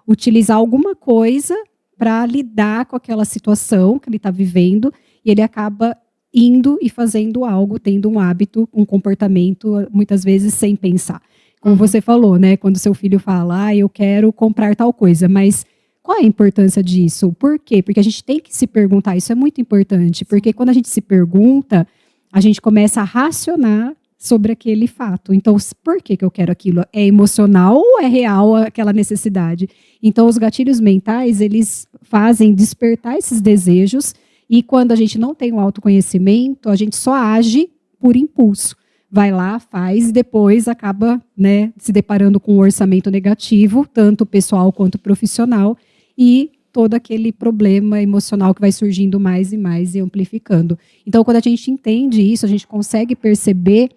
utilizar alguma coisa para lidar com aquela situação que ele está vivendo, e ele acaba indo e fazendo algo, tendo um hábito, um comportamento, muitas vezes sem pensar. Como você falou, né? Quando seu filho fala, eu quero comprar tal coisa, mas qual é a importância disso? Por quê? Porque a gente tem que se perguntar, isso é muito importante, porque quando a gente se pergunta, a gente começa a racionar sobre aquele fato. Então, por que eu quero aquilo? É emocional ou é real aquela necessidade? Então, os gatilhos mentais, eles fazem despertar esses desejos, e quando a gente não tem um autoconhecimento, a gente só age por impulso. Vai lá, faz, e depois acaba, né, se deparando com um orçamento negativo, tanto pessoal quanto profissional, e todo aquele problema emocional que vai surgindo mais e mais e amplificando. Então, quando a gente entende isso, a gente consegue perceber,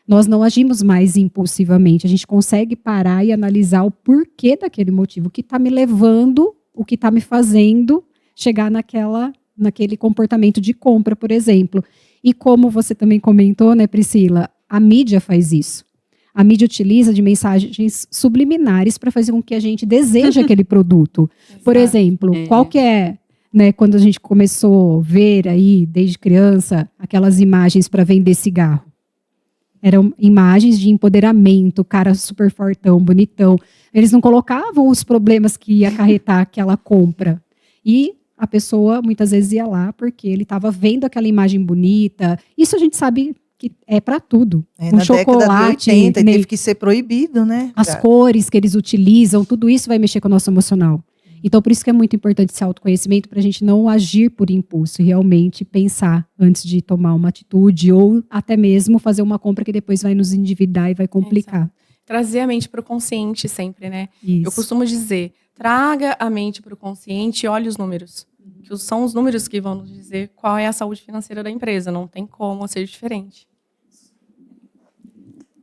nós não agimos mais impulsivamente, a gente consegue parar e analisar o porquê daquele motivo, o que está me levando, o que está me fazendo chegar naquele comportamento de compra, por exemplo. E como você também comentou, né, Priscila, a mídia faz isso. A mídia utiliza de mensagens subliminares para fazer com que a gente deseje aquele produto. Por exemplo, qual que é, né, quando a gente começou a ver aí, desde criança, aquelas imagens para vender cigarro? Eram imagens de empoderamento, cara super fortão, bonitão. Eles não colocavam os problemas que ia acarretar aquela compra. E a pessoa muitas vezes ia lá porque ele estava vendo aquela imagem bonita. Isso a gente sabe que é para tudo. Na chocolate, década de 80 teve que ser proibido, né? As cores que eles utilizam, tudo isso vai mexer com o nosso emocional. Então, por isso que é muito importante esse autoconhecimento, para a gente não agir por impulso e realmente pensar antes de tomar uma atitude ou até mesmo fazer uma compra que depois vai nos endividar e vai complicar. Trazer a mente para o consciente sempre, né? Isso. Eu costumo dizer, traga a mente para o consciente e olhe os números. Que são os números que vão nos dizer qual é a saúde financeira da empresa. Não tem como ser diferente.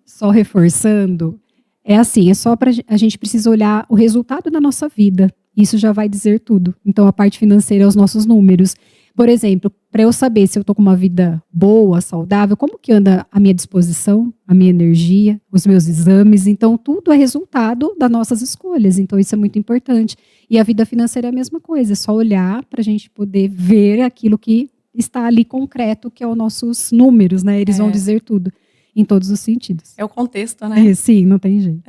Só reforçando, é assim, é só para a gente precisa olhar o resultado da nossa vida. Isso já vai dizer tudo. Então, a parte financeira é os nossos números. Por exemplo, para eu saber se eu estou com uma vida boa, saudável, como que anda a minha disposição, a minha energia, os meus exames. Então, tudo é resultado das nossas escolhas. Então, isso é muito importante. E a vida financeira é a mesma coisa. É só olhar para a gente poder ver aquilo que está ali concreto, que é os nossos números, né? Eles vão dizer tudo, em todos os sentidos. É o contexto, né? Sim, não tem jeito.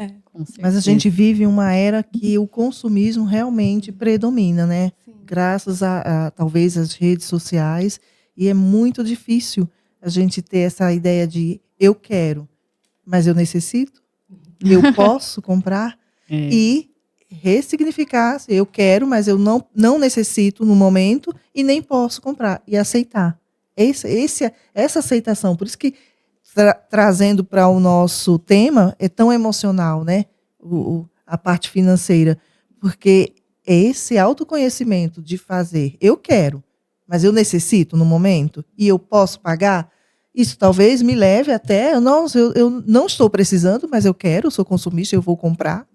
Mas a gente vive uma era que o consumismo realmente predomina, né? Sim. Graças a talvez as redes sociais, e é muito difícil a gente ter essa ideia de eu quero, mas eu necessito, eu posso comprar, e ressignificar, eu quero, mas eu não necessito no momento e nem posso comprar, e aceitar. Essa aceitação, por isso que trazendo para o nosso tema, é tão emocional, né? A parte financeira. Porque esse autoconhecimento de fazer, eu quero, mas eu necessito no momento, e eu posso pagar, isso talvez me leve até, eu não estou precisando, mas eu quero, eu sou consumista, eu vou comprar,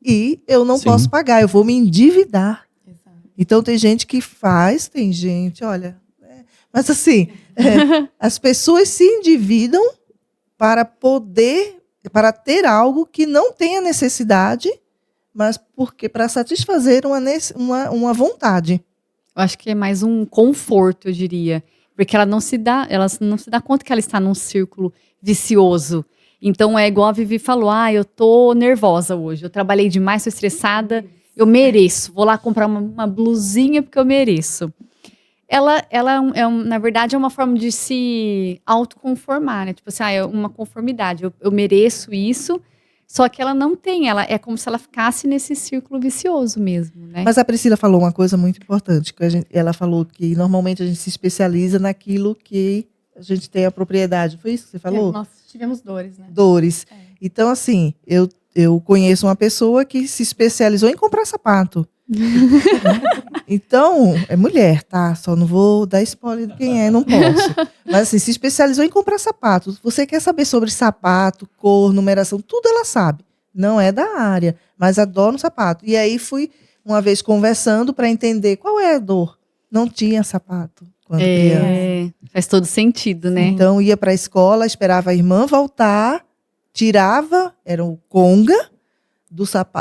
e eu não posso pagar, eu vou me endividar. Exato. Então tem gente que faz, tem gente, olha... Mas assim, as pessoas se endividam para ter algo que não tenha necessidade, mas para satisfazer uma vontade. Eu acho que é mais um conforto, eu diria. Porque ela não se dá conta que ela está num círculo vicioso. Então é igual a Vivi falou, eu tô nervosa hoje, eu trabalhei demais, estou estressada, eu mereço, vou lá comprar uma blusinha porque eu mereço. Ela na verdade, é uma forma de se autoconformar, né? Tipo assim, é uma conformidade, eu mereço isso, só que ela não tem, é como se ela ficasse nesse círculo vicioso mesmo, né? Mas a Priscila falou uma coisa muito importante, que ela falou que normalmente a gente se especializa naquilo que a gente tem a propriedade. Foi isso que você falou? Nós tivemos dores, né? Dores. Então, assim, eu conheço uma pessoa que se especializou em comprar sapato. Então, é mulher, tá? Só não vou dar spoiler de quem é, não posso. Mas assim, se especializou em comprar sapatos. Você quer saber sobre sapato, cor, numeração, tudo ela sabe. Não é da área, mas adora um sapato. E aí fui uma vez conversando para entender qual é a dor. Não tinha sapato quando criança. Faz todo sentido, né? Então ia para a escola, esperava a irmã voltar, tirava, era o conga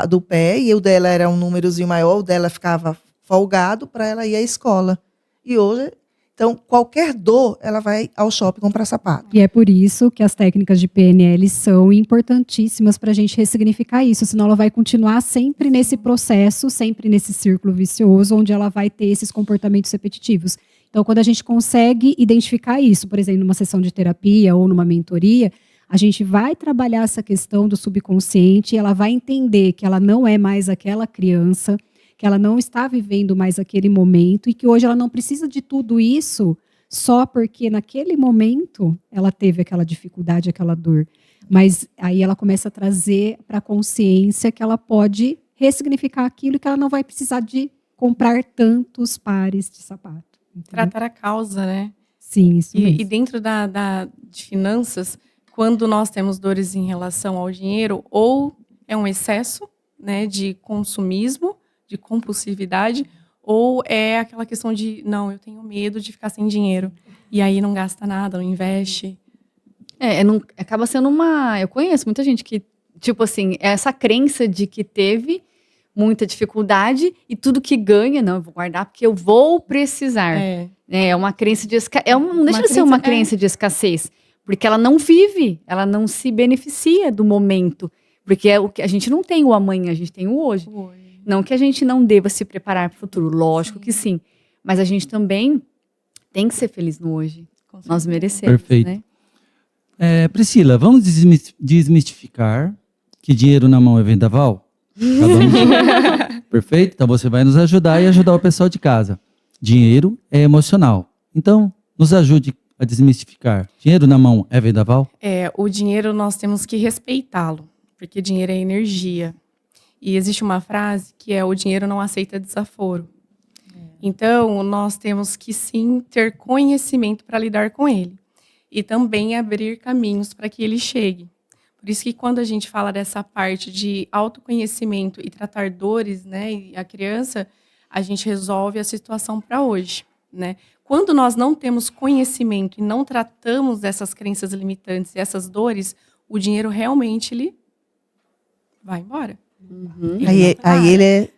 do pé, e o dela era um númerozinho maior, o dela ficava folgado para ela ir à escola. E hoje, então, qualquer dor, ela vai ao shopping comprar sapato. E é por isso que as técnicas de PNL são importantíssimas para a gente ressignificar isso, senão ela vai continuar sempre nesse processo, sempre nesse círculo vicioso, onde ela vai ter esses comportamentos repetitivos. Então, quando a gente consegue identificar isso, por exemplo, numa sessão de terapia ou numa mentoria, a gente vai trabalhar essa questão do subconsciente e ela vai entender que ela não é mais aquela criança, que ela não está vivendo mais aquele momento e que hoje ela não precisa de tudo isso só porque naquele momento ela teve aquela dificuldade, aquela dor. Mas aí ela começa a trazer para a consciência que ela pode ressignificar aquilo e que ela não vai precisar de comprar tantos pares de sapato. Entendeu? Tratar a causa, né? Sim, isso mesmo. E dentro de finanças, quando nós temos dores em relação ao dinheiro, ou é um excesso, né, de consumismo, de compulsividade, ou é aquela questão de, não, eu tenho medo de ficar sem dinheiro. E aí não gasta nada, não investe. Acaba sendo eu conheço muita gente que, tipo assim, essa crença de que teve muita dificuldade e tudo que ganha, não, eu vou guardar porque eu vou precisar. É uma crença de escassez. Não deixa de ser uma crença de escassez. Porque ela não vive, ela não se beneficia do momento. Porque a gente não tem o amanhã, a gente tem o hoje. Não que a gente não deva se preparar para o futuro, lógico que sim. Mas a gente também tem que ser feliz no hoje. Nós merecemos, Perfeito. né? Priscila, vamos desmistificar que dinheiro na mão é vendaval? Perfeito? Então você vai nos ajudar e ajudar o pessoal de casa. Dinheiro é emocional. Então, nos ajude a desmistificar. Dinheiro na mão é vendaval? O dinheiro nós temos que respeitá-lo, porque dinheiro é energia. E existe uma frase que é: o dinheiro não aceita desaforo. Então, nós temos que sim ter conhecimento para lidar com ele. E também abrir caminhos para que ele chegue. Por isso que quando a gente fala dessa parte de autoconhecimento e tratar dores, né, e a criança, a gente resolve a situação para hoje, né? Quando nós não temos conhecimento e não tratamos dessas crenças limitantes e essas dores, o dinheiro realmente ele vai embora. Uhum. Aí ele é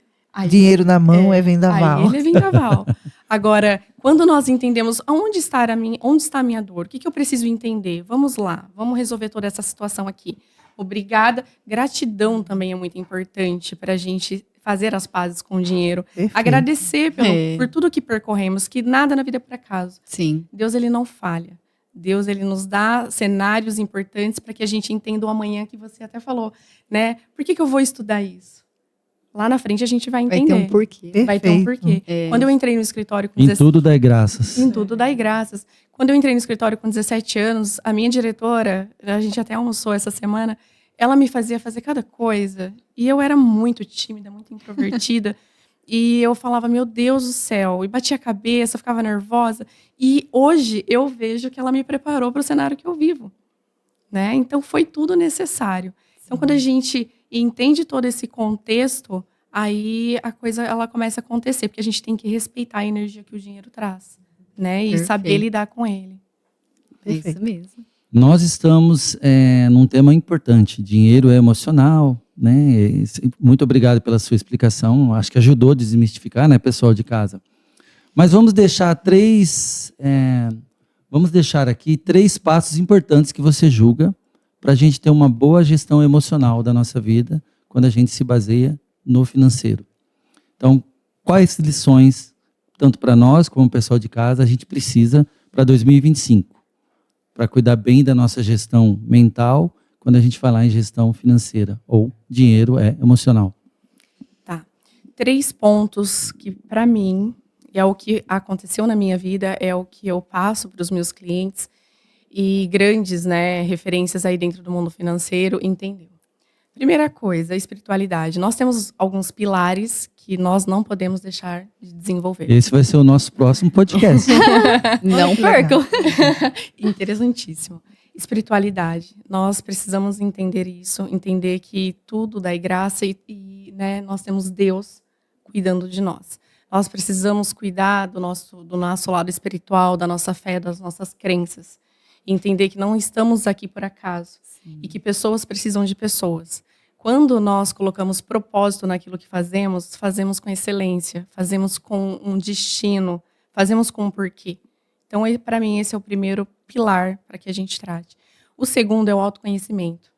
dinheiro na mão, é vendaval. Aí ele é vendaval. Agora, quando nós entendemos onde está a minha dor, o que eu preciso entender, vamos lá, vamos resolver toda essa situação aqui. Obrigada. Gratidão também é muito importante para a gente fazer as pazes com o dinheiro. Perfeito. Agradecer por tudo que percorremos, que nada na vida é por acaso. Sim. Deus, ele não falha. Deus, ele nos dá cenários importantes para que a gente entenda o amanhã, que você até falou, né? Por que eu vou estudar isso? Lá na frente a gente vai entender. Vai ter um porquê. Vai ter um porquê. Quando eu entrei no escritório com Em tudo dai graças. Em tudo dai graças. Quando eu entrei no escritório com 17 anos, a minha diretora, a gente até almoçou essa semana, ela me fazia fazer cada coisa. E eu era muito tímida, muito introvertida. E eu falava, meu Deus do céu. E batia a cabeça, ficava nervosa. E hoje eu vejo que ela me preparou para o cenário que eu vivo. Né? Então foi tudo necessário. Então quando a gente entende todo esse contexto, aí a coisa ela começa a acontecer. Porque a gente tem que respeitar a energia que o dinheiro traz. Né? E saber lidar com ele. É isso mesmo. Nós estamos num tema importante. Dinheiro é emocional, né? Muito obrigado pela sua explicação. Acho que ajudou a desmistificar, né, pessoal de casa. Mas vamos deixar aqui 3 passos importantes que você julga para a gente ter uma boa gestão emocional da nossa vida quando a gente se baseia no financeiro. Então, quais lições, tanto para nós como o pessoal de casa, a gente precisa para 2025? Para cuidar bem da nossa gestão mental, quando a gente falar em gestão financeira, ou dinheiro é emocional. Tá. 3 pontos que, para mim, é o que aconteceu na minha vida, é o que eu passo para os meus clientes e grandes, né, referências aí dentro do mundo financeiro, entendeu? Primeira coisa, a espiritualidade. Nós temos alguns pilares que nós não podemos deixar de desenvolver. Esse vai ser o nosso próximo podcast. Não percam. Interessantíssimo. Espiritualidade. Nós precisamos entender isso, entender que tudo dá graça e né, nós temos Deus cuidando de nós. Nós precisamos cuidar do nosso lado espiritual, da nossa fé, das nossas crenças. E entender que não estamos aqui por acaso. Sim. E que pessoas precisam de pessoas. Quando nós colocamos propósito naquilo que fazemos, fazemos com excelência, fazemos com um destino, fazemos com um porquê. Então, para mim, esse é o primeiro pilar para que a gente trate. O segundo é o autoconhecimento.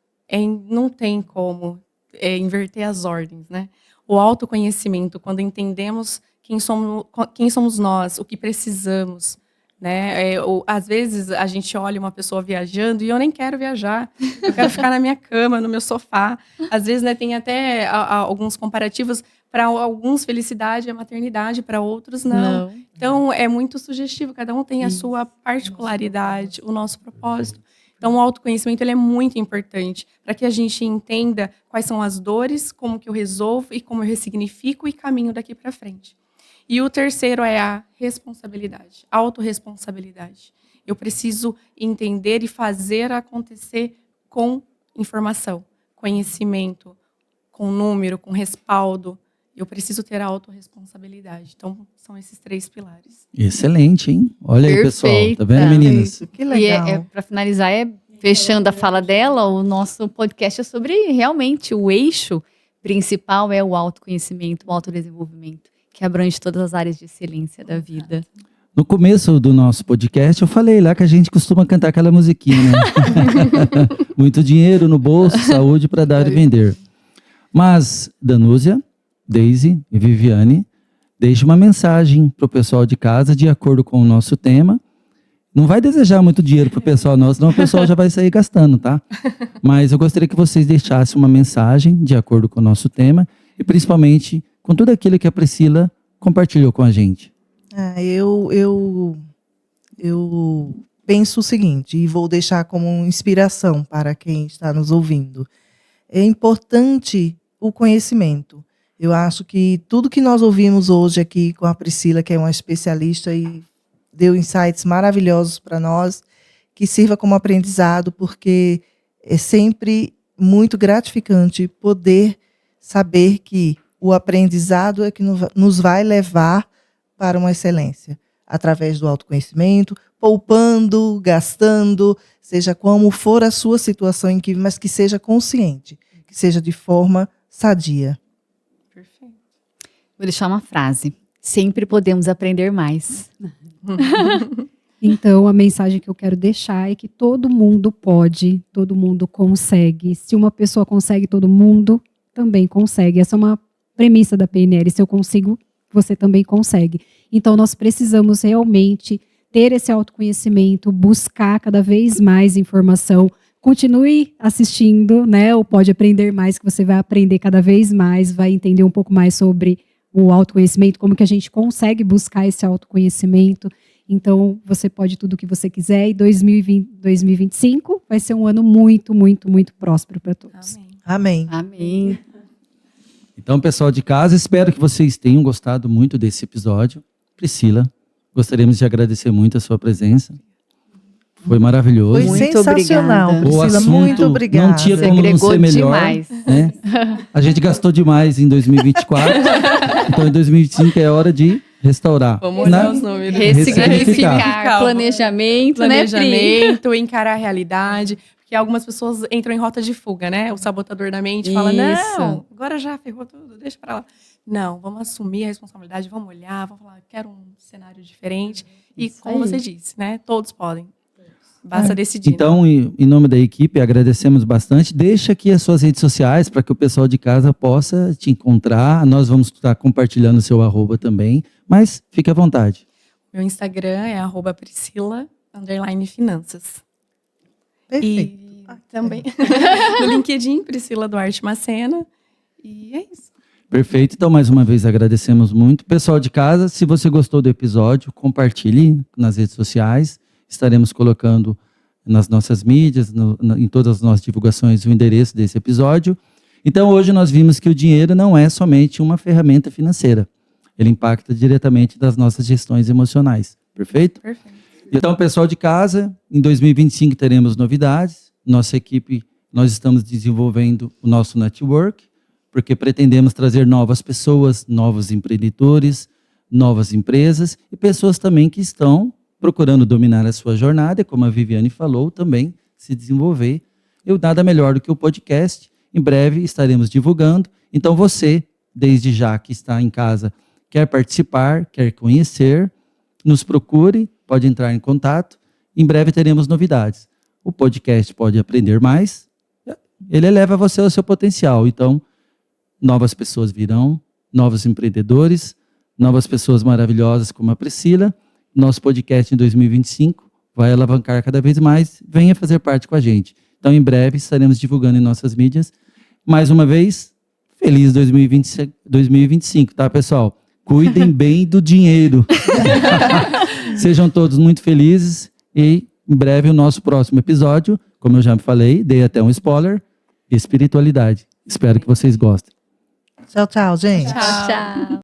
Não tem como inverter as ordens, né? O autoconhecimento, quando entendemos quem somos nós, o que precisamos, né? Às vezes a gente olha uma pessoa viajando e eu nem quero viajar, eu quero ficar na minha cama, no meu sofá. Às vezes, né, tem até alguns comparativos. Para alguns, felicidade é maternidade, para outros, não. Então, é muito sugestivo, cada um tem a sua particularidade, o nosso propósito. Então, o autoconhecimento ele é muito importante para que a gente entenda quais são as dores, como que eu resolvo e como eu ressignifico e caminho daqui para frente. E o terceiro é a responsabilidade, a autorresponsabilidade. Eu preciso entender e fazer acontecer com informação, conhecimento, com número, com respaldo. Eu preciso ter a autorresponsabilidade. Então, são esses 3 pilares. Excelente, hein? Olha aí, pessoal. Tá vendo, Perfeita. meninas? Isso, que legal. E para finalizar, fechando a fala dela, o nosso podcast é sobre realmente o eixo principal é o autoconhecimento, o autodesenvolvimento, que abrange todas as áreas de excelência da vida. No começo do nosso podcast, eu falei lá que a gente costuma cantar aquela musiquinha, né? Muito dinheiro no bolso, saúde para dar e vender. Mas, Danúzia, Deise e Viviane, deixe uma mensagem para o pessoal de casa, de acordo com o nosso tema. Não vai desejar muito dinheiro para o pessoal nosso, senão o pessoal já vai sair gastando, tá? Mas eu gostaria que vocês deixassem uma mensagem de acordo com o nosso tema e principalmente com tudo aquilo que a Priscila compartilhou com a gente. Eu penso o seguinte, e vou deixar como inspiração para quem está nos ouvindo. É importante o conhecimento. Eu acho que tudo que nós ouvimos hoje aqui com a Priscila, que é uma especialista e deu insights maravilhosos para nós, que sirva como aprendizado, porque é sempre muito gratificante poder saber que o aprendizado é que nos vai levar para uma excelência, através do autoconhecimento, poupando, gastando, seja como for a sua situação, mas que seja consciente, que seja de forma sadia. Perfeito. Vou deixar uma frase. Sempre podemos aprender mais. Então, a mensagem que eu quero deixar é que todo mundo pode, todo mundo consegue. Se uma pessoa consegue, todo mundo também consegue. Essa é uma premissa da PNL. Se eu consigo, você também consegue. Então, nós precisamos realmente ter esse autoconhecimento, buscar cada vez mais informação. Continue assistindo, né? O Pode Aprender Mais, que você vai aprender cada vez mais, vai entender um pouco mais sobre o autoconhecimento, como que a gente consegue buscar esse autoconhecimento. Então, você pode tudo o que você quiser. E 2025 vai ser um ano muito, muito, muito próspero para todos. Amém. Amém. Amém. Então, pessoal de casa, espero que vocês tenham gostado muito desse episódio. Priscila, gostaríamos de agradecer muito a sua presença. Foi maravilhoso. Foi Muito sensacional, obrigada. O Priscila. assunto Muito obrigada. não tinha Você como não agregou ser melhor. demais. Né? A gente gastou demais em 2024, então em 2025 é hora de restaurar. Vamos olhar os números. Ressignificar, planejamento, né, Pri? Planejamento, encarar a realidade. Porque algumas pessoas entram em rota de fuga, né? O sabotador da mente fala, Isso. não, agora já ferrou tudo, deixa pra lá. Não, vamos assumir a responsabilidade, vamos olhar, vamos falar, quero um cenário diferente. E Isso como aí. você disse, né? Todos podem. Basta decidir. Então, em nome da equipe, agradecemos bastante. Deixa aqui as suas redes sociais para que o pessoal de casa possa te encontrar. Nós vamos estar compartilhando o seu @ também, mas fique à vontade. Meu Instagram é @Priscila_finanças. Perfeito. E também no LinkedIn, Priscila Duarte Macena. E é isso. Perfeito. Então, mais uma vez, agradecemos muito. Pessoal de casa, se você gostou do episódio, compartilhe nas redes sociais. Estaremos colocando nas nossas mídias, em todas as nossas divulgações, o endereço desse episódio. Então, hoje nós vimos que o dinheiro não é somente uma ferramenta financeira. Ele impacta diretamente das nossas gestões emocionais. Perfeito? Perfeito. Então, pessoal de casa, em 2025 teremos novidades. Nossa equipe, nós estamos desenvolvendo o nosso network, porque pretendemos trazer novas pessoas, novos empreendedores, novas empresas e pessoas também que estão procurando dominar a sua jornada, como a Viviane falou, também se desenvolver. Eu nada melhor do que o podcast Em breve estaremos divulgando. Então você, desde já que está em casa, quer participar, quer conhecer, nos procure, pode entrar em contato. Em breve teremos novidades. O podcast Pode Aprender Mais, ele eleva você ao seu potencial. Então, novas pessoas virão, novos empreendedores, novas pessoas maravilhosas como a Priscila. Nosso podcast em 2025 vai alavancar cada vez mais. Venha fazer parte com a gente. Então, em breve, estaremos divulgando em nossas mídias. Mais uma vez, feliz 2025, tá, pessoal? Cuidem bem do dinheiro. Sejam todos muito felizes e, em breve, o nosso próximo episódio, como eu já falei, dei até um spoiler, espiritualidade. Espero que vocês gostem. Tchau, tchau, gente. Tchau.